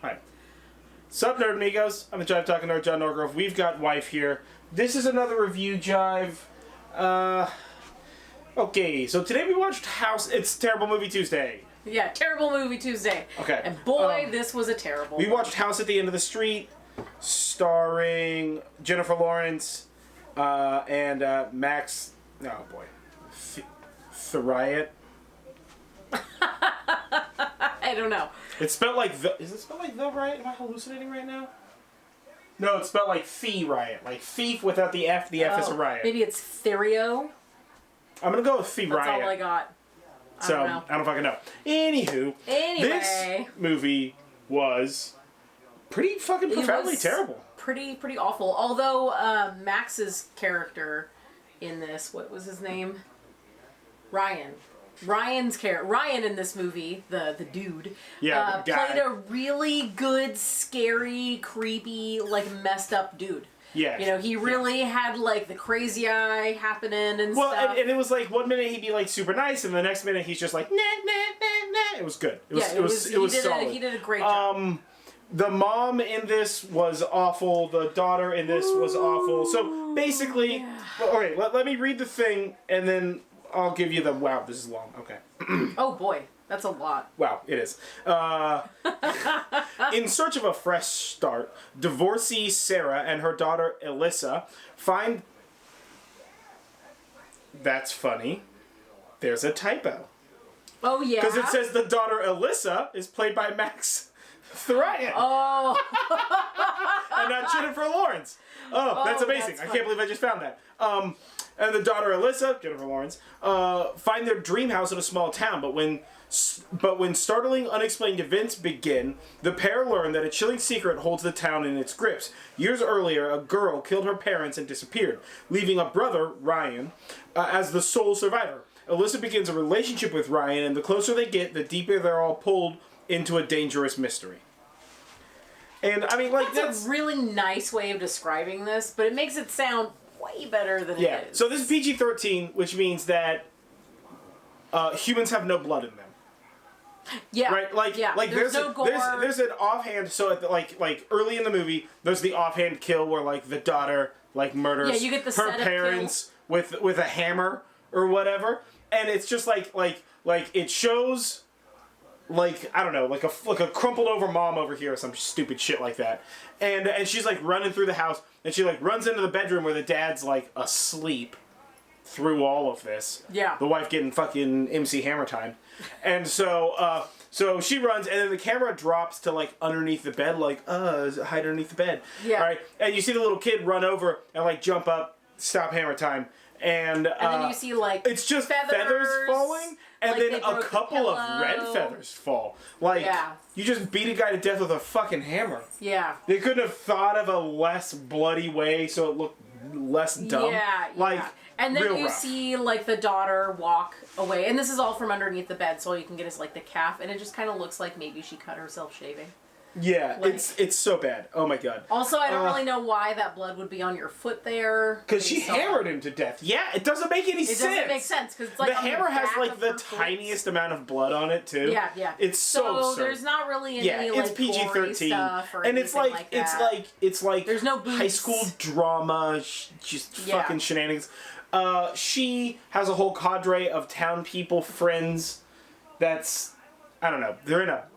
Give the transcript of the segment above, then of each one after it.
Hi. Sup, Nerdmigos? I'm the Jive Talking Nerd, John Norgrove. We've got Wife here. This is another review, Jive. Okay, so today we watched House. It's Terrible Movie Tuesday. Yeah, Terrible Movie Tuesday. Okay. And boy, this was a terrible We one. watched House at the End of the Street, starring Jennifer Lawrence, and Max... Oh, boy. Thieriot? I don't know. It's spelled like the... Is it spelled like the riot? Am I hallucinating right now? No, it's spelled like Thieriot. Like thief without the F. The F is a riot. Maybe it's Thieriot. I'm gonna go with Thieriot. That's all I got. I don't know. I don't fucking know. Anywho, this movie was pretty fucking profoundly terrible. Pretty awful. Although Max's character in this, what was his name? Ryan. Ryan in this movie, the dude, the guy. played a really good, scary, creepy, like messed up dude. Yeah. You know, he really had like the crazy eye happening and stuff. Well, and it was like 1 minute he'd be like super nice, and the next minute he's just like nah nah nah nah. It was good. It was solid. He did a great job. The mom in this was awful. The daughter in this was awful. So basically, all right. Let me read the thing, and then I'll give you the. Wow, this is long. Okay. Oh boy, that's a lot. Wow, it is. In search of a fresh start, divorcee Sarah and her daughter Elissa find... That's funny. There's a typo. Oh, yeah? Because it says the daughter Elissa is played by Max Thieriot. Oh. And not Jennifer Lawrence. Oh, that's amazing. I can't believe I just found that. And the daughter Elissa, Jennifer Lawrence, find their dream house in a small town, but when startling, unexplained events begin, the pair learn that a chilling secret holds the town in its grips. Years earlier, a girl killed her parents and disappeared, leaving a brother, Ryan, as the sole survivor. Alyssa begins a relationship with Ryan, and the closer they get, the deeper they're all pulled into a dangerous mystery. And, I mean, like, that's a really nice way of describing this, but it makes it sound way better than it is. So this is PG-13, which means that humans have no blood in them. Yeah. Right? Like, there's no gore. There's an offhand, so at the, like early in the movie, there's the offhand kill where like the daughter like murders you get the her parents with a hammer or whatever, and it's just like it shows like I don't know, like a crumpled over mom over here or some stupid shit like that. And she's like running through the house and she like runs into the bedroom where the dad's like asleep through all of this. Yeah. The wife getting fucking MC Hammer time. And so she runs, and then the camera drops to, like, underneath the bed, like, hide underneath the bed. Yeah. Right? And you see the little kid run over and, like, jump up, stop Hammer time. And then you see, like, it's just feathers falling, and like then a couple of red feathers fall. Like, you just beat a guy to death with a fucking hammer. Yeah. They couldn't have thought of a less bloody way so it looked less dumb. Yeah, like, and then you rough. see, like, the daughter walk away. And this is all from underneath the bed, so all you can get is, like, the calf. And it just kind of looks like maybe she cut herself shaving. Yeah, like, it's so bad. Oh, my God. Also, I don't really know why that blood would be on your foot there. Because she hammered him to death. Yeah, it doesn't make any sense. It doesn't make sense. Cause it's like the hammer has, like, the tiniest amount of blood on it, too. Yeah. It's so absurd. There's not really any, it's like, PG-13. stuff or and it's like that. It's like there's no boobs. high school drama, just fucking shenanigans. She has a whole cadre of town people, friends. That's, I don't know.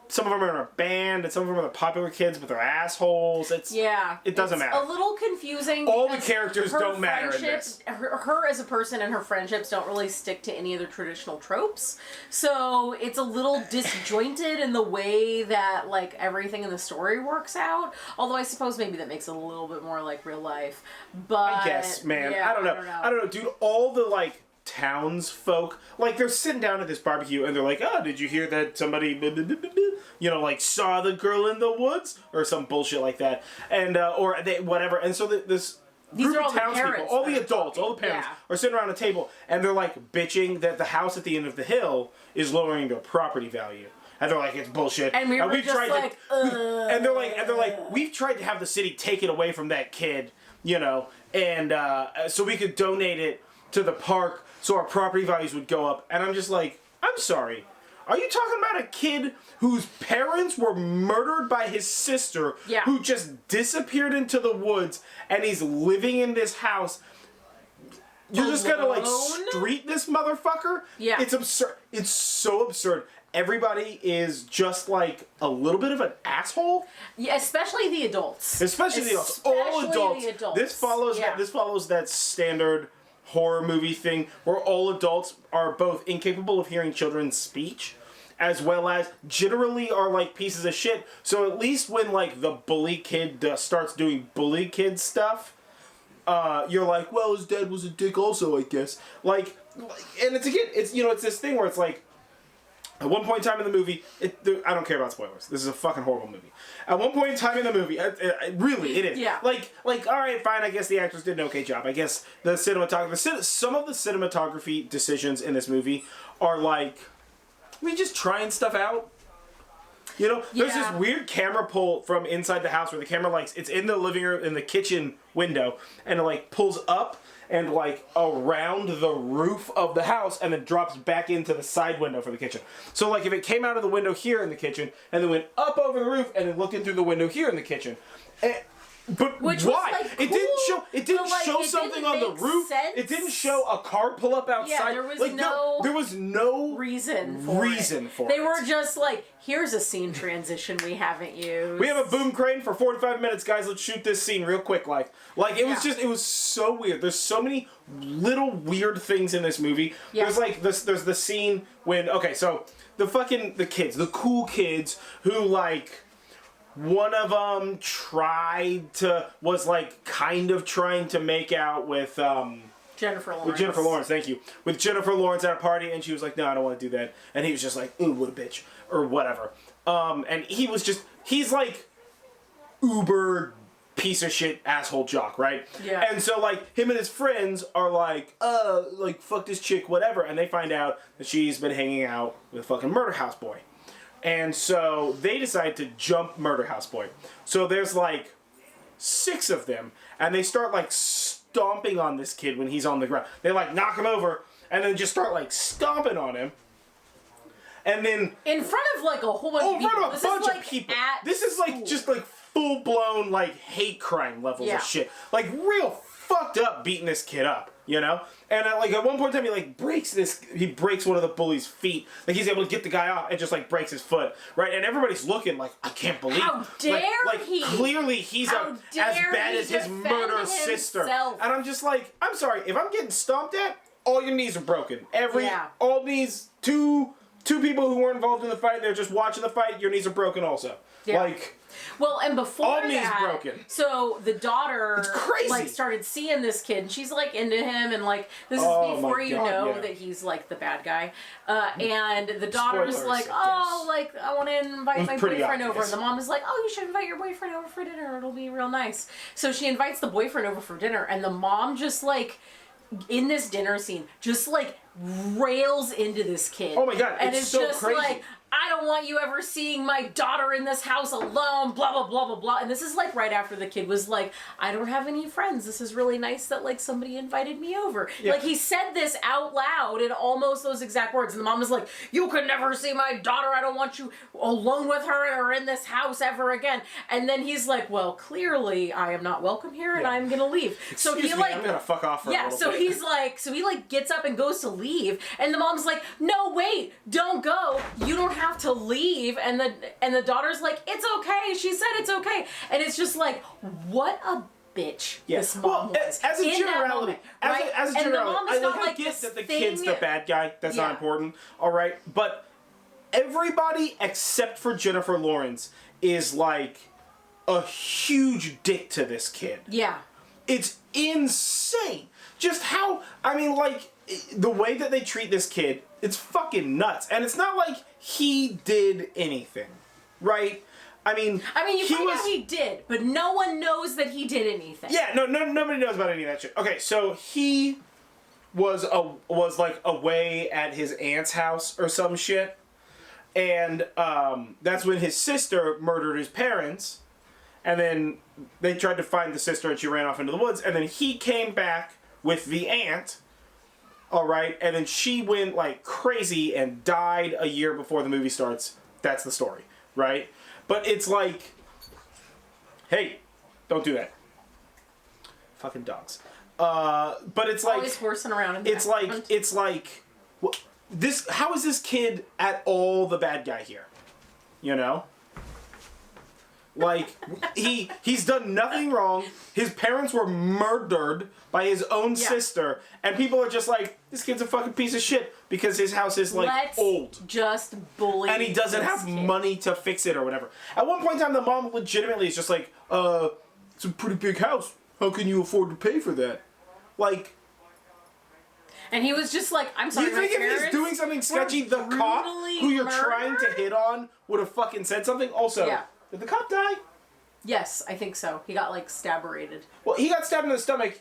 Some of them are in a band, and some of them are the popular kids, but they're assholes. It doesn't matter. A little confusing. All the characters don't matter in this. Her as a person and her friendships don't really stick to any of the traditional tropes. So it's a little disjointed in the way that like everything in the story works out. Although I suppose maybe that makes it a little bit more like real life. But I guess, man. Yeah, I don't know, dude. All the like townsfolk, like they're sitting down at this barbecue and they're like, "Oh, did you hear that somebody, you know, like saw the girl in the woods or some bullshit like that?" And or they whatever. And so this group of townspeople, all the adults, all the parents, are sitting around a table and they're like bitching that the house at the end of the hill is lowering their property value. And they're like, it's bullshit. And we've tried like, and they're like, we've tried to have the city take it away from that kid, you know, and so we could donate it to the park so our property values would go up. And I'm just like, I'm sorry. Are you talking about a kid whose parents were murdered by his sister, who just disappeared into the woods, and he's living in this house? You're just gonna, like, street this motherfucker? Yeah. It's absurd. It's so absurd. Everybody is just, like, a little bit of an asshole. Yeah, especially the adults. Especially the adults. All adults. This follows that standard horror movie thing where all adults are both incapable of hearing children's speech, as well as generally are, like, pieces of shit. So at least when, like, the bully kid starts doing bully kid stuff, you're like, well, his dad was a dick also, I guess. Like, and it's, again, it's, you know, it's this thing where it's like, at one point in time in the movie, I don't care about spoilers. This is a fucking horrible movie. At one point in time in the movie, really, it is. Yeah. Like, all right, fine. I guess the actors did an okay job. I guess the cinematography, some of the cinematography decisions in this movie are like, we just trying stuff out. You know, there's this weird camera pull from inside the house where the camera, like, it's in the living room, in the kitchen window, and it, like, pulls up and, like, around the roof of the house and then drops back into the side window for the kitchen. So, like, if it came out of the window here in the kitchen and then went up over the roof and then looked in through the window here in the kitchen. But which why? Was, like, it cool, didn't show. It didn't show it something didn't on the roof. Sense. It didn't show a car pull up outside. Yeah, there was like, there was no reason for it. They were just like, here's a scene transition we haven't used. We have a boom crane for 45 minutes, guys. Let's shoot this scene real quick. Like it was just, it was so weird. There's so many little weird things in this movie. Yeah. There's like this. There's the scene when so the kids, the cool kids who like. One of them was like kind of trying to make out with Jennifer Lawrence. With Jennifer Lawrence, thank you. With Jennifer Lawrence at a party, and she was like, "No, I don't want to do that." And he was just like, "Ooh, what a bitch," or whatever. And he's like uber piece of shit asshole jock, right? Yeah. And so like him and his friends are like fuck this chick, whatever, and they find out that she's been hanging out with a fucking murder house boy. And so they decide to jump Murder House Boy. So there's like 6 of them, and they start like stomping on this kid when he's on the ground. They like knock him over, and then just start like stomping on him. And then in front of like a whole bunch of people. In front of a bunch of people. This is like just like full blown like hate crime levels of shit. Like real fucked up beating this kid up, you know? And like at one point in time he breaks one of the bully's feet. Like he's able to get the guy off and just like breaks his foot, right? And everybody's looking like, I can't believe. How dare he? Clearly he's as bad as his murderous sister. And I'm just like, I'm sorry, if I'm getting stomped at, all your knees are broken. All knees, two people who weren't involved in the fight, they're just watching the fight, your knees are broken also. Yeah. Like, well, and before all knees broken. So the daughter, it's crazy. like, started seeing this kid, and she's like into him, and like this is before you know that he's like the bad guy. And the daughter's Spoilers, like, oh, like I want to invite my boyfriend over, and the mom is like, oh, you should invite your boyfriend over for dinner. It'll be real nice. So she invites the boyfriend over for dinner, and the mom just like in this dinner scene, just like rails into this kid. Oh my god, and it's so just crazy. Like, I don't want you ever seeing my daughter in this house alone, blah, blah, blah, blah, blah. And this is like right after the kid was like, I don't have any friends. This is really nice that like somebody invited me over. Yeah. Like he said this out loud in almost those exact words. And the mom was like, you could never see my daughter. I don't want you alone with her or in this house ever again. And then he's like, well, clearly I am not welcome here and I'm going to leave. So Excuse me, I'm going to fuck off for a little bit. So he like gets up and goes to leave. And the mom's like, no, wait, don't go. You don't have to leave. And the daughter's like, it's okay. She said it's okay. And it's just like, what a bitch this mom was. As a generality, I get that the kid's the bad guy. That's not important. All right. But everybody except for Jennifer Lawrence is like a huge dick to this kid. Yeah. It's insane. Just how, I mean, like, the way that they treat this kid, it's fucking nuts. And it's not like he did anything, right? I mean, you find out he did, but no one knows that he did anything. Yeah, nobody knows about any of that shit. Okay, so he was like away at his aunt's house or some shit, and that's when his sister murdered his parents, and then they tried to find the sister and she ran off into the woods, and then he came back with the aunt, All right, and then she went like crazy and died a year before the movie starts. That's the story, right? But it's like, hey, don't do that. Fucking dogs. But it's like always horsing around. In the it's like this. How is this kid at all the bad guy here? You know. Like, he's done nothing wrong. His parents were murdered by his own sister. And people are just like, this kid's a fucking piece of shit because his house is, like, old. Just bully and he doesn't have money to fix it or whatever. At one point in time, the mom legitimately is just like, it's a pretty big house. How can you afford to pay for that? Like... And he was just like, I'm sorry, you think if he's doing something sketchy, the cop who you're trying to hit on would have fucking said something? Also... Yeah. Did the cop die? Yes, I think so. He got, like, staberated. Well, he got stabbed in the stomach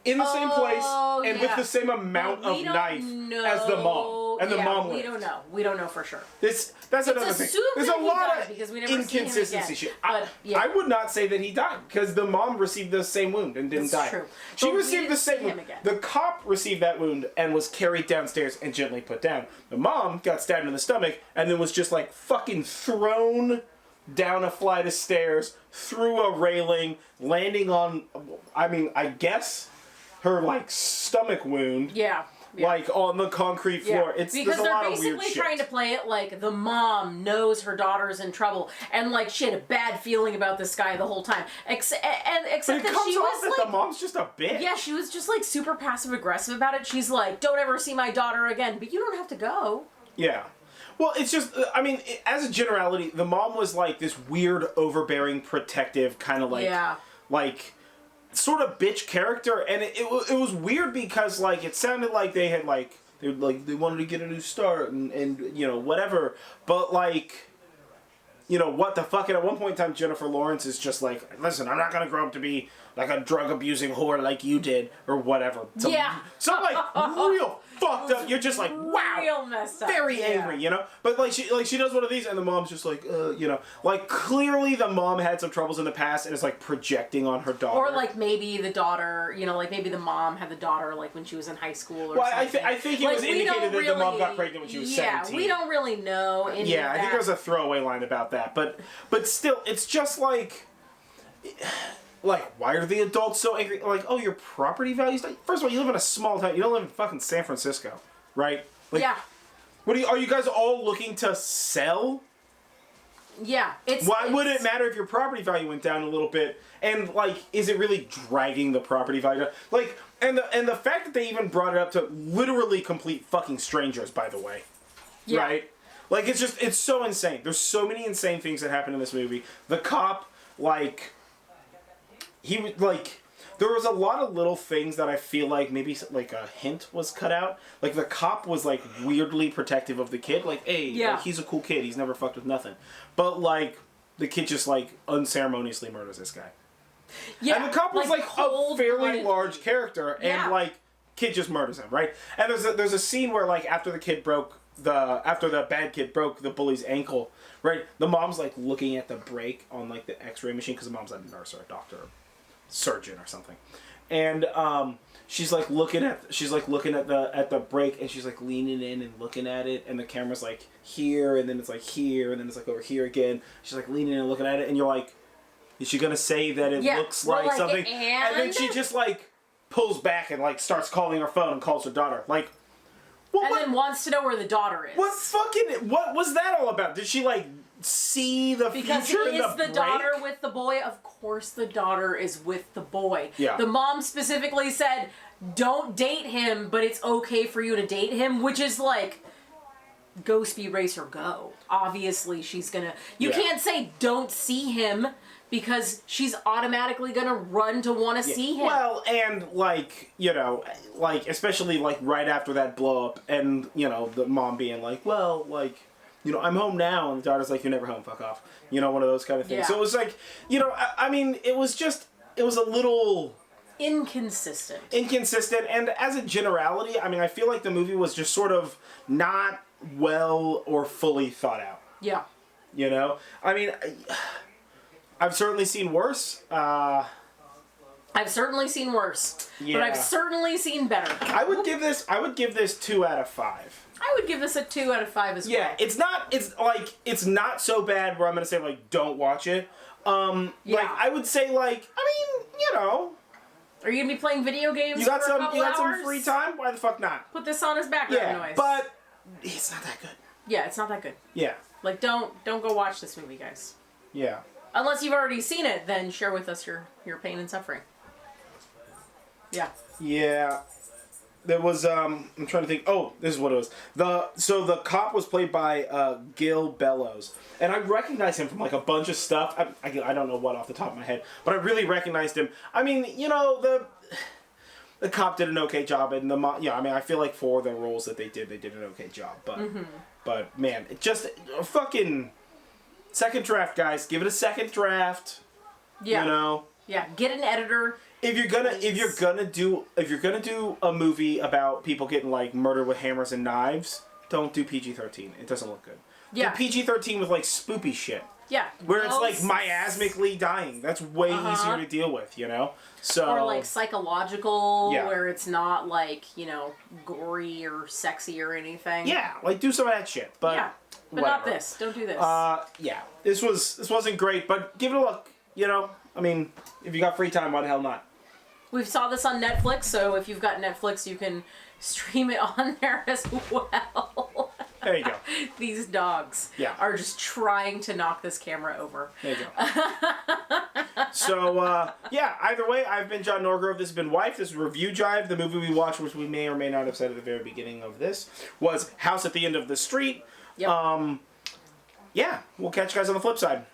in the same place and with the same amount of knife as the mom. And the mom lived. We don't know. We don't know for sure. That's another thing. There's a lot of inconsistency shit. I would not say that he died because the mom received the same wound and didn't die. True. She received the same wound. The cop received that wound and was carried downstairs and gently put down. The mom got stabbed in the stomach and then was just, like, fucking thrown down a flight of stairs, through a railing, landing on, I guess, her, like, stomach wound. Yeah. Like, on the concrete floor. Yeah. Because they're basically trying to play it like the mom knows her daughter's in trouble, and, like, she had a bad feeling about this guy the whole time. Except that she was, like... the mom's just a bitch. Yeah, she was just, like, super passive-aggressive about it. She's like, don't ever see my daughter again, but you don't have to go. Yeah. Well, it's just, as a generality, the mom was, like, this weird, overbearing, protective, kind of, like, like, sort of bitch character, and it was weird because, like, it sounded like they had, like, they wanted to get a new start, and you know, whatever, but, like, you know, what the fuck, and at one point in time, Jennifer Lawrence is just like, listen, I'm not gonna grow up to be, like, a drug-abusing whore like you did, or whatever. Some, like, real fucked up, you're just like, wow, real messed up. Very angry, you know? But, like, she does one of these, and the mom's just like, you know, like, clearly the mom had some troubles in the past, and is, like, projecting on her daughter. Or, like, maybe the daughter, you know, like, maybe the mom had the daughter, like, when she was in high school or something. I think it was indicated that the mom got pregnant when she was 17. Yeah, we don't really know any of that. I think there's a throwaway line about that, but still, it's just, like... Like, why are the adults so angry? Like, oh, your property values? First of all, you live in a small town. You don't live in fucking San Francisco, right? Like, yeah. Are you guys all looking to sell? Yeah. Why would it matter if your property value went down a little bit? And, like, is it really dragging the property value down? Like, and the fact that they even brought it up to literally complete fucking strangers, by the way. Yeah. Right? Like, it's so insane. There's so many insane things that happen in this movie. The cop, like... He was, like, there was a lot of little things that I feel like maybe, like, a hint was cut out. Like, the cop was, like, weirdly protective of the kid. Like, hey, like, he's a cool kid. He's never fucked with nothing. But, like, the kid just, like, unceremoniously murders this guy. Yeah. And the cop was, like a fairly large character. And, like, kid just murders him, right? And there's a scene where, like, after the bad kid broke the bully's ankle, right? The mom's, like, looking at the break on, like, the x-ray machine because the mom's a nurse or a doctor. Surgeon or something, and she's like looking at the break, and she's like leaning in and looking at it, and the camera's like here, and then it's like here, and then it's like over here again. She's like leaning in and looking at it, and you're like, is she gonna say that it looks like something? And then she just like pulls back and like starts calling her phone and calls her daughter, like. Well, then wants to know where the daughter is. What was that all about? Did she like see the future in the break? Because is the daughter with the boy? Of course the daughter is with the boy. Yeah. The mom specifically said, don't date him, but it's okay for you to date him, which is like, go Speed Racer, go. Obviously she's gonna... You can't say don't see him, because she's automatically gonna run to want to see him. Well, and, like, you know, like, especially, like, right after that blow-up, and, you know, the mom being like, well, like, you know, I'm home now, and the daughter's like, you're never home, fuck off. You know, one of those kind of things. Yeah. So it was like, you know, I mean, it was a little... Inconsistent, and as a generality, I mean, I feel like the movie was just sort of not well or fully thought out. Yeah. You know? I mean... I've certainly seen worse. I've certainly seen worse, Yeah. but I've certainly seen better. I would give this 2 out of 5. I would give this a 2 out of 5 as well. Yeah, it's not so bad where I'm gonna say like don't watch it. Like I would say like I mean, you know. Are you gonna be playing video games? You got for a couple hours? some free time? Why the fuck not? Put this on as background Yeah, noise. but it's not that good. Yeah, it's not that good. Yeah. Like don't go watch this movie, guys. Yeah. Unless you've already seen it, then share with us your pain and suffering. Yeah. Yeah. There was I'm trying to think. Oh, this is what it was. The cop was played by Gil Bellows, and I recognized him from like a bunch of stuff. I don't know what off the top of my head, but I really recognized him. I mean, you know, the cop did an okay job, and I mean, I feel like for the roles that they did an okay job. But man, it just a fucking second draft, guys. Give it a second draft. Yeah. You know. Yeah. Get an editor. If you're gonna do a movie about people getting like murdered with hammers and knives, don't do PG-13. It doesn't look good. Yeah. Do PG-13 with like spoopy shit. Yeah. Where it's like miasmically dying. That's way easier to deal with, you know? So or like psychological, Yeah. where it's not like, you know, gory or sexy or anything. yeah, like do some of that shit. But yeah. But whatever. not this. Don't do this. Yeah. This wasn't great, but give it a look. You know? I mean, if you got free time, why the hell not? We saw this on Netflix, so if you've got Netflix, you can stream it on there as well. There you go. These dogs are just trying to knock this camera over. There you go. So, yeah, either way, I've been John Norgrove. This has been Wife. This is Review Jive. The movie we watched, which we may or may not have said at the very beginning of this, was House at the End of the Street. Yep. Yeah, we'll catch you guys on the flip side.